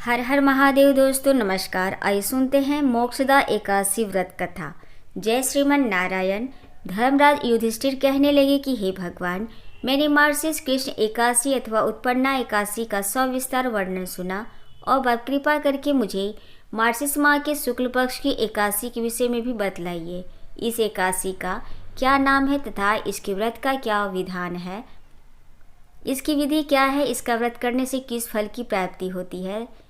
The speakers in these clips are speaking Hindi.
हर हर महादेव। दोस्तों नमस्कार। आइए सुनते हैं मोक्षदा एकादशी व्रत कथा। जय श्रीमन नारायण। धर्मराज युधिष्ठिर कहने लगे कि हे भगवान, मैंने मार्गशीर्ष कृष्ण एकादशी अथवा उत्पन्ना एकादशी का सविस्तार वर्णन सुना और आप कृपा करके मुझे मार्गशीर्ष माह के शुक्ल पक्ष की एकादशी के विषय में भी बतलाइए। इस एकादशी का क्या नाम है तथा इसके व्रत का क्या विधान है, इसकी विधि क्या है, इसका व्रत करने से किस फल की प्राप्ति होती है,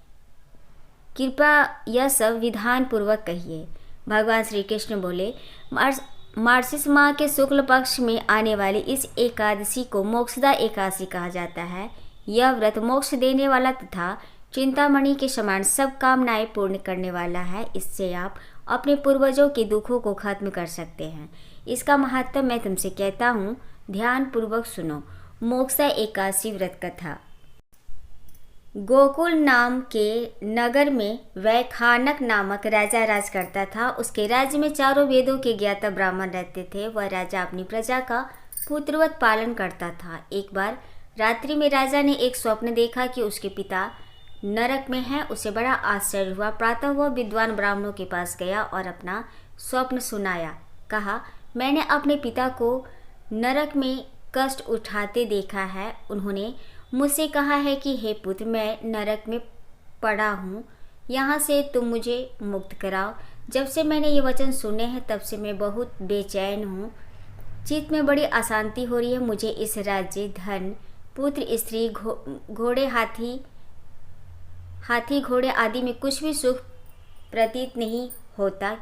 कृपया यह सब विधान पूर्वक कहिए। भगवान श्री कृष्ण बोले, मार्गशीर्ष माह के शुक्ल पक्ष में आने वाली इस एकादशी को मोक्षदा एकादशी कहा जाता है। यह व्रत मोक्ष देने वाला तथा चिंतामणि के समान सब कामनाएं पूर्ण करने वाला है। इससे आप अपने पूर्वजों के दुखों को खत्म कर सकते हैं। इसका महत्व मैं तुमसे कहता हूँ, ध्यान पूर्वक सुनो। मोक्षदा एकादशी व्रत कथा। गोकुल नाम के नगर में वैखानक नामक राजा राज करता था। उसके राज्य में चारों वेदों के ज्ञाता ब्राह्मण रहते थे। वह राजा अपनी प्रजा का पुत्रवत पालन करता था। एक बार रात्रि में राजा ने एक स्वप्न देखा कि उसके पिता नरक में हैं। उसे बड़ा आश्चर्य हुआ। प्रातः वह विद्वान ब्राह्मणों के पास गया और अपना स्वप्न सुनाया। कहा, मैंने अपने पिता को नरक में कष्ट उठाते देखा है। उन्होंने मुझसे कहा है कि हे पुत्र, मैं नरक में पड़ा हूँ, यहाँ से तुम मुझे मुक्त कराओ। जब से मैंने ये वचन सुने हैं तब से मैं बहुत बेचैन हूँ। चित्त में बड़ी अशांति हो रही है। मुझे इस राज्य, धन, पुत्र, स्त्री, घोड़े, हाथी घोड़े आदि में कुछ भी सुख प्रतीत नहीं होता।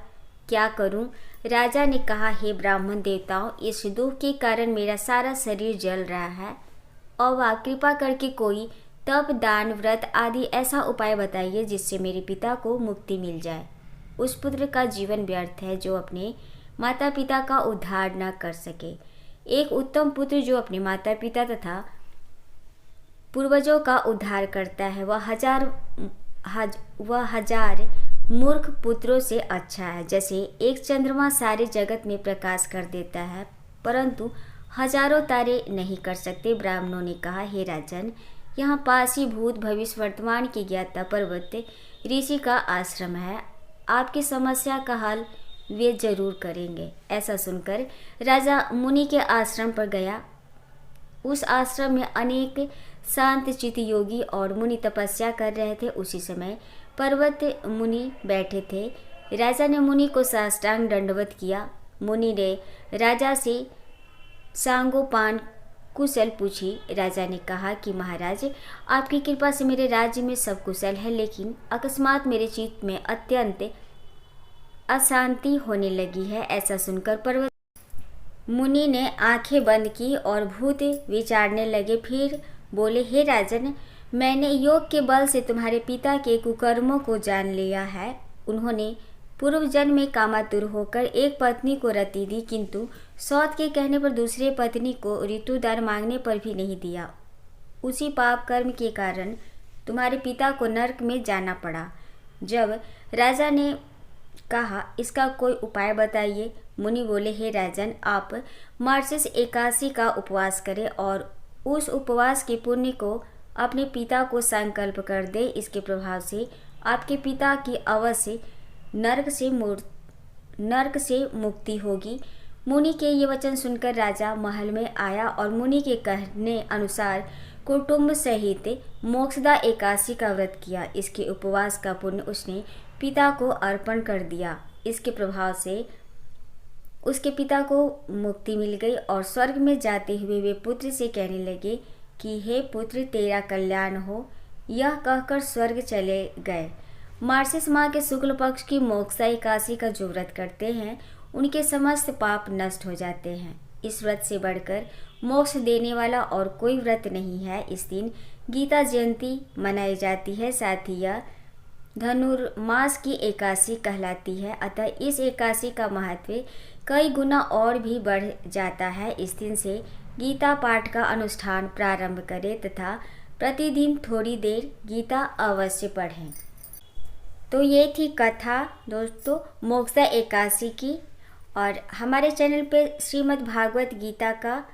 क्या करूं? राजा ने कहा, हे ब्राह्मण देवताओं, इस दुख के कारण मेरा सारा शरीर जल रहा है और आप कृपा करके कोई तप, दान, व्रत आदि ऐसा उपाय बताइए जिससे मेरे पिता को मुक्ति मिल जाए। उस पुत्र का जीवन व्यर्थ है जो अपने माता पिता का उद्धार न कर सके। एक उत्तम पुत्र जो अपने माता पिता तथा पूर्वजों का उद्धार करता है वह हजार मूर्ख पुत्रों से अच्छा है। जैसे एक चंद्रमा सारे जगत में प्रकाश कर देता है परंतु हजारों तारे नहीं कर सकते। ब्राह्मणों ने कहा, हे राजन, यहाँ पास ही भूत, भविष्य, वर्तमान की ज्ञाता पर्वत ऋषि का आश्रम है। आपकी समस्या का हल वे जरूर करेंगे। ऐसा सुनकर राजा मुनि के आश्रम पर गया। उस आश्रम में अनेक शांत चित्त योगी और मुनि तपस्या कर रहे थे। उसी समय पर्वत मुनि बैठे थे। राजा ने मुनि को साष्टांग दंडवत किया। मुनि ने राजा से सांगोपान कुशल पूछी। राजा ने कहा कि महाराज, आपकी कृपा से मेरे राज्य में सब कुशल है, लेकिन अकस्मात मेरे चित्त में अत्यंत अशांति होने लगी है। ऐसा सुनकर पर्वत मुनि ने आंखें बंद की और भूत विचारने लगे। फिर बोले, हे राजन, मैंने योग के बल से तुम्हारे पिता के कुकर्मों को जान लिया है। उन्होंने पूर्व जन्म में कामातुर होकर एक पत्नी को रति दी, किंतु सौत के कहने पर दूसरे पत्नी को ऋतुदान मांगने पर भी नहीं दिया। उसी पाप कर्म के कारण तुम्हारे पिता को नरक में जाना पड़ा। जब राजा ने कहा, इसका कोई उपाय बताइए। मुनि बोले, हे राजन, आप मार्गशीर्ष एकादशी का उपवास करें और उस उपवास के पुण्य को अपने पिता को संकल्प कर दे। इसके प्रभाव से आपके पिता की अवश्य नरक से मुक्ति होगी। मुनि के ये वचन सुनकर राजा महल में आया और मुनि के कहने अनुसार कुटुंब सहित मोक्षदा एकादशी का व्रत किया। इसके उपवास का पुण्य उसने पिता को अर्पण कर दिया। इसके प्रभाव से उसके पिता को मुक्ति मिल गई और स्वर्ग में जाते हुए वे पुत्र से कहने लगे कि हे पुत्र, तेरा कल्याण हो। यह कहकर स्वर्ग चले गए। मार्गशीर्ष माह के शुक्ल पक्ष की मोक्षदा एकादशी का जो व्रत करते हैं उनके समस्त पाप नष्ट हो जाते हैं। इस व्रत से बढ़कर मोक्ष देने वाला और कोई व्रत नहीं है। इस दिन गीता जयंती मनाई जाती है। साथ ही यह धनुर्मास की एकादशी कहलाती है। अतः इस एकादशी का महत्व कई गुना और भी बढ़ जाता है। इस दिन से गीता पाठ का अनुष्ठान प्रारंभ करें तथा प्रतिदिन थोड़ी देर गीता अवश्य पढ़ें। तो ये थी कथा दोस्तों मोक्षदा एकादशी की। और हमारे चैनल पे श्रीमद् भागवत गीता का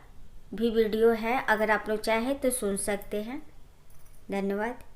भी वीडियो है, अगर आप लोग चाहें तो सुन सकते हैं। धन्यवाद।